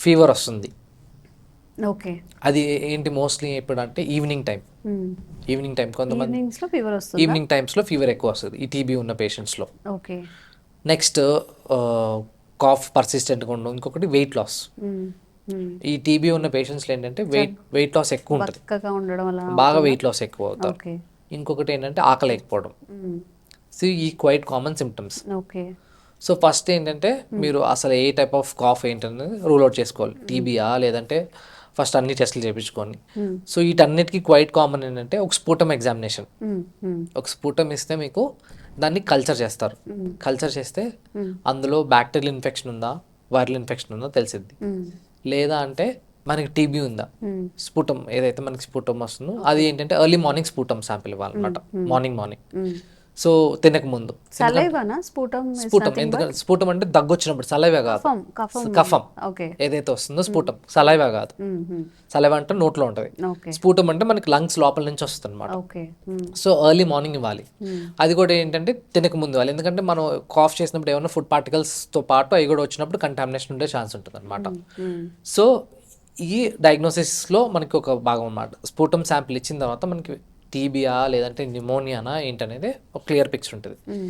Fever వస్తుంది. Okay. అది ఏంటి మోస్ట్లీ ఎప్పుడు అంటే ఈవినింగ్ టైం. ఈవినింగ్ టైం కొంతమంది ఈవినింగ్స్లో ఫీవర్ వస్తుందా? ఈవినింగ్ టైమ్స్లో ఫీవర్ ఎక్కువ వస్తుంది ఈ టీబీ ఉన్న పేషెంట్స్లో. ఓకే. నెక్స్ట్ కాఫ్ పర్సిస్టెంట్గా ఉండడం, ఇంకొకటి వెయిట్ లాస్. ఈ టీబీ ఉన్న పేషెంట్స్లో ఏంటంటే వెయిట్ లాస్ ఎక్కువ ఉంటుంది, బక్కగా ఉండడం వల్ల బాగా వెయిట్ లాస్ ఎక్కువ అవుతారు. ఓకే. ఇంకొకటి ఏంటంటే ఆకలేకపోవడం. సో ఈ quite common symptoms. Okay. So first ఏంటంటే మీరు అసలు ఏ టైప్ ఆఫ్ కాఫ్ ఏంటనేది రూల్ అవుట్ చేసుకోవాలి. టీబీయా లేదంటే ఫస్ట్ అన్ని టెస్టులు చేయించుకొని. సో వీటన్నిటికీ క్వైట్ కామన్ ఏంటంటే ఒక స్ఫూటం ఎగ్జామినేషన్. ఒక స్ఫూటం ఇస్తే మీకు దాన్ని కల్చర్ చేస్తారు. కల్చర్ చేస్తే అందులో బ్యాక్టీరియల్ ఇన్ఫెక్షన్ ఉందా, వైరల్ ఇన్ఫెక్షన్ ఉందా తెలిసిద్ది. లేదా అంటే మనకి టీబీ ఉందా, స్ఫూటం ఏదైతే మనకి స్ఫూటం వస్తుందో అది ఏంటంటే ఎర్లీ మార్నింగ్ స్ఫూటం శాంపిల్ ఇవ్వాలన్నమాట. మార్నింగ్ సో తినక ముందు. సలైవానా స్ఫూటం? స్ఫూటం ఎందుకంటే స్ఫూటం అంటే దగ్గు వచ్చినప్పుడు, సలైవా కాదు, కఫం ఓకే. ఏదైతే వస్తుందో స్ఫూటం, సలైవా కాదు. సలైవా అంటే నోట్లో ఉంటుంది, ఓకే. స్ఫూటం అంటే మనకి లంగ్స్ లోపల నుంచి వస్తుంది అనమాట. ఓకే. సో ఎర్లీ మార్నింగ్ ఇవ్వాలి. అది కూడా ఏంటంటే తినక ముందు ఇవ్వాలి, ఎందుకంటే మనం కాఫ్ చేసినప్పుడు ఏమైనా ఫుడ్ పార్టికల్స్తో పాటు అవి కూడా వచ్చినప్పుడు కంటామినేషన్ ఉండే ఛాన్స్ ఉంటుంది అనమాట. సో ఈ డయాగ్నోసిస్లో మనకి ఒక భాగం అన్నమాట. స్ఫూటం శాంపిల్ ఇచ్చిన తర్వాత మనకి టీబీయా లేదంటే న్యూమోనియానా ఏంటనేది ఒక క్లియర్ పిక్చర్ ఉంటుంది.